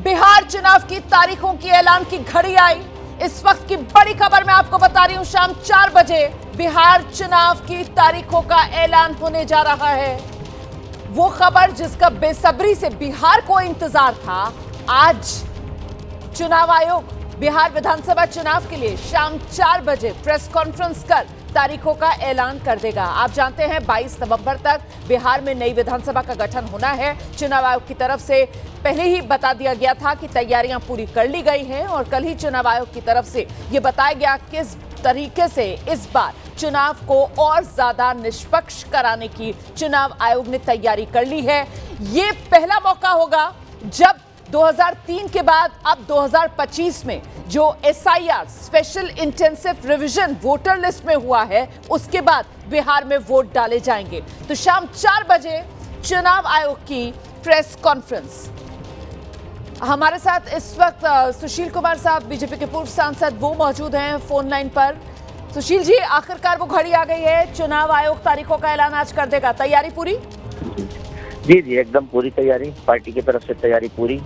बिहार चुनाव की तारीखों की ऐलान की घड़ी आई। इस वक्त की बड़ी खबर मैं आपको बता रही हूं, शाम 4 बजे बिहार चुनाव की तारीखों का ऐलान होने जा रहा है। वो खबर जिसका बेसब्री से बिहार को इंतजार था, आज चुनाव आयोग बिहार विधानसभा चुनाव के लिए शाम 4 बजे प्रेस कॉन्फ्रेंस कर तारीखों का ऐलान कर देगा। आप जानते हैं 22 नवंबर तक बिहार में नई विधानसभा का गठन होना है। चुनाव आयोग की तरफ से पहले ही बता दिया गया था कि तैयारियां पूरी कर ली गई हैं और कल ही चुनाव आयोग की तरफ से यह बताया गया किस तरीके से इस बार चुनाव को और ज्यादा निष्पक्ष कराने की चुनाव आयोग ने तैयारी कर ली है। ये पहला मौका होगा जब 2003 के बाद अब 2025 में जो SIR special intensive revision voter list में हुआ है, उसके बाद बिहार में वोट डाले जाएंगे। तो शाम 4 बजे चुनाव आयोग की प्रेस कॉन्फ्रेंस। हमारे साथ इस वक्त सुशील कुमार साहब, बीजेपी के पूर्व सांसद, वो मौजूद हैं फोन लाइन पर। सुशील जी, आखिरकार वो घड़ी आ गई है, चुनाव आयोग तारीखों का ऐलान आज कर देगा। तैयारी पूरी? जी, एकदम पूरी तैयारी, पार्टी की तरफ से तैयारी पूरी।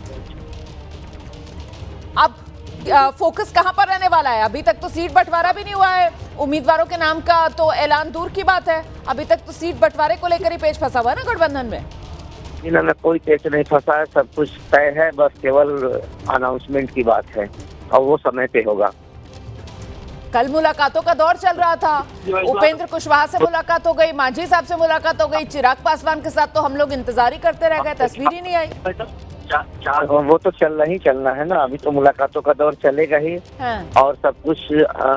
अब फोकस कहां पर रहने वाला है? अभी तक तो सीट बंटवारा भी नहीं हुआ है उम्मीदवारों के नाम का, तो ऐलान दूर की बात है। अभी तक तो सीट बंटवारे को लेकर ही पेच फंसा हुआ है ना गठबंधन में। इन्होंने कोई पेच नहीं फंसा है, सब कुछ तय है, बस केवल अनाउंसमेंट की बात है और वो समय पे होगा। कल मुलाकातों का दौर चल रहा था, उपेंद्र कुशवाहा से मुलाकात हो गई, मांझी साहब से मुलाकात हो गई, चिराग पासवान के साथ तो हम लोग इंतजार ही करते रह गए, तस्वीर ही नहीं आई। वो तो चलना है ना, अभी तो मुलाकातों का दौर चलेगा ही। हाँ। और सब कुछ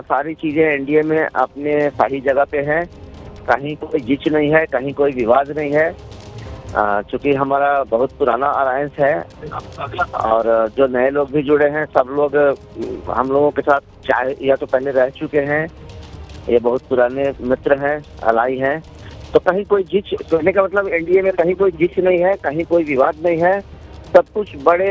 सारी चीजें एनडीए में अपने सही जगह पे हैं, कहीं कोई जिच नहीं है, कहीं कोई विवाद नहीं है। चूंकि हमारा बहुत पुराना अलायंस है और जो नए लोग भी जुड़े हैं, सब लोग हम लोगों के साथ चाहे या तो पहले रह चुके हैं, ये बहुत पुराने मित्र हैं, अलाई हैं। तो कहीं कोई जिच, कहने का मतलब एनडीए में कहीं कोई जिच नहीं है, कहीं कोई विवाद नहीं है, सब कुछ बड़े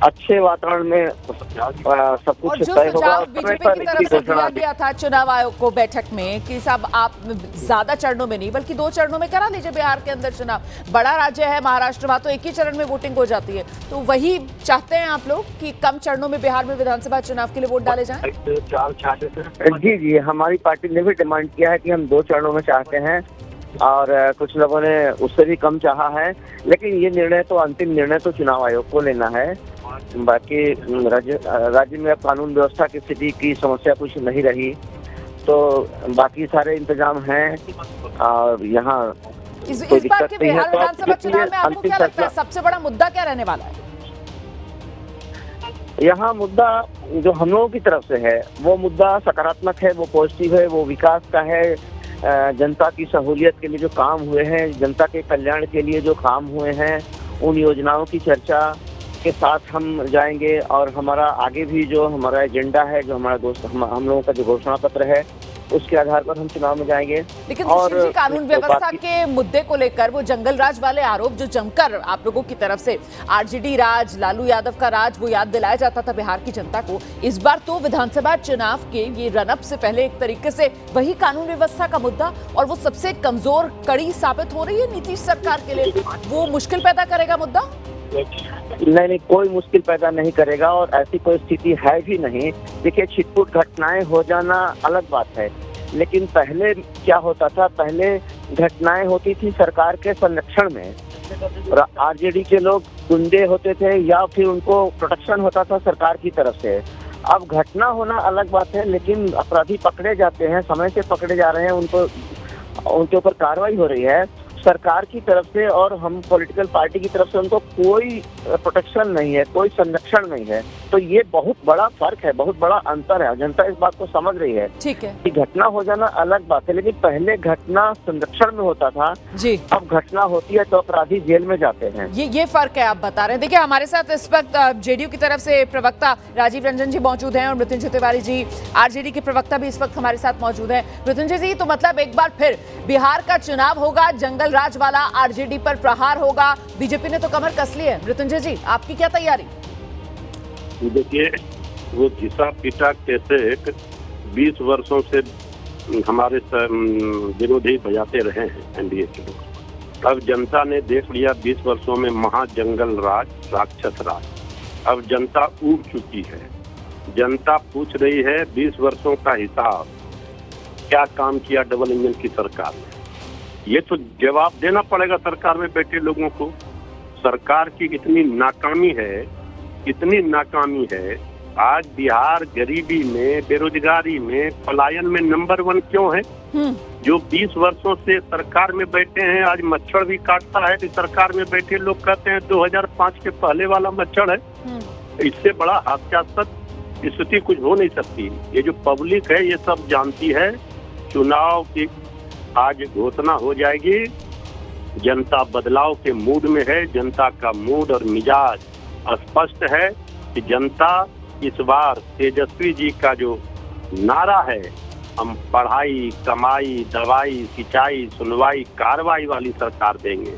अच्छे वातावरण में सब कुछ तय होगा। बीजेपी की तरफ से दिया गया था चुनाव आयोग को बैठक में कि साहब आप ज्यादा चरणों में नहीं बल्कि 2 चरणों में करा लीजिए बिहार के अंदर चुनाव। बड़ा राज्य है महाराष्ट्र, वहां तो एक ही चरण में वोटिंग हो जाती है, तो वही चाहते हैं आप लोग कि कम चरणों में बिहार में विधानसभा चुनाव के लिए वोट डाले जाए? जी, हमारी पार्टी ने भी डिमांड किया है कि हम 2 चरणों में चाहते हैं और कुछ लोगों ने उससे भी कम चाहा है, लेकिन ये निर्णय तो, अंतिम निर्णय तो चुनाव आयोग को लेना है। बाकी राज्य में अब कानून व्यवस्था की स्थिति की समस्या कुछ नहीं रही, तो बाकी सारे इंतजाम हैं और यहाँ इस बार के बिहार विधानसभा चुनाव में आपको क्या लगता है सबसे बड़ा मुद्दा क्या रहने वाला है? यहाँ मुद्दा जो हम लोगों की तरफ से है, वो मुद्दा सकारात्मक है, वो पॉजिटिव है, वो विकास का है। जनता की सहूलियत के लिए जो काम हुए हैं, जनता के कल्याण के लिए जो काम हुए हैं, उन योजनाओं की चर्चा के साथ हम जाएंगे और हमारा आगे भी जो हमारा एजेंडा है, जो हमारा हम लोगों का जो घोषणा पत्र है, उसके आधार पर हम चुनाव में जाएंगे। लेकिन और कानून व्यवस्था के मुद्दे को लेकर वो जंगल राज वाले आरोप जो जमकर आप लोगों की तरफ से आरजेडी राज, लालू यादव का राज, वो याद दिलाया जाता था बिहार की जनता को। इस बार तो विधानसभा चुनाव के ये रनअप से पहले एक तरीके से वही कानून व्यवस्था का मुद्दा, और वो सबसे कमजोर कड़ी साबित हो रही है नीतीश सरकार के लिए। वो मुश्किल पैदा करेगा मुद्दा? नहीं, कोई मुश्किल पैदा नहीं करेगा और ऐसी कोई स्थिति है भी नहीं। देखिए, छिटपुट घटनाएं हो जाना अलग बात है, लेकिन पहले क्या होता था, पहले घटनाएं होती थी सरकार के संरक्षण में, और आरजेडी के लोग गुंडे होते थे या फिर उनको प्रोटेक्शन होता था सरकार की तरफ से। अब घटना होना अलग बात है, लेकिन अपराधी पकड़े जाते हैं, समय से पकड़े जा रहे हैं, उनके ऊपर कार्रवाई हो रही है सरकार की तरफ से, और हम पॉलिटिकल पार्टी की तरफ से उनको कोई प्रोटेक्शन नहीं है, कोई संरक्षण नहीं है। तो ये बहुत बड़ा फर्क है, बहुत बड़ा अंतर है, जनता इस बात को समझ रही है। ठीक है कि घटना हो जाना अलग बात है, लेकिन पहले घटना संरक्षण में होता था जी, अब घटना होती है तो अपराधी जेल में जाते हैं। ये फर्क है आप बता रहे हैं। देखिए, हमारे साथ इस वक्त जेडीयू की तरफ से प्रवक्ता राजीव रंजन जी मौजूद हैं और मृत्युंजय तिवारी जी, आरजेडी के प्रवक्ता भी इस वक्त हमारे साथ मौजूद हैं। मृत्युंजय जी, तो मतलब एक बार फिर बिहार का चुनाव होगा, जंगल राज वाला आरजेडी पर प्रहार होगा, बीजेपी ने तो कमर कस ली है। मृत्युंजय जी, आपकी क्या तैयारी? देखिए, वो घिसा पीटा कैसे 20 वर्षों से हमारे विरोधी बजाते रहे हैं एनडीए के लोग। अब जनता ने देख लिया 20 वर्षों में महाजंगल राज, राक्षस राज। अब जनता ऊब चुकी है। जनता पूछ रही है 20 वर्षों का हिसाब, क्या काम किया डबल इंजन की सरकार ने। ये तो जवाब देना पड़ेगा सरकार में बैठे लोगों को। सरकार की इतनी नाकामी है, इतनी नाकामी है। आज बिहार गरीबी में, बेरोजगारी में, पलायन में नंबर 1 क्यों है? जो 20 वर्षों से सरकार में बैठे हैं, आज मच्छर भी काटता है कि सरकार में बैठे लोग कहते हैं 2005 के पहले वाला मच्छर है। इससे बड़ा हास्यास्पद स्थिति कुछ हो नहीं सकती। ये जो पब्लिक है ये सब जानती है। चुनाव की आज घोषणा हो जाएगी। जनता बदलाव के मूड में है। जनता का मूड और मिजाज स्पष्ट है कि जनता इस बार तेजस्वी जी का जो नारा है, हम पढ़ाई, कमाई, दवाई, सिंचाई, सुनवाई, कार्रवाई वाली सरकार देंगे।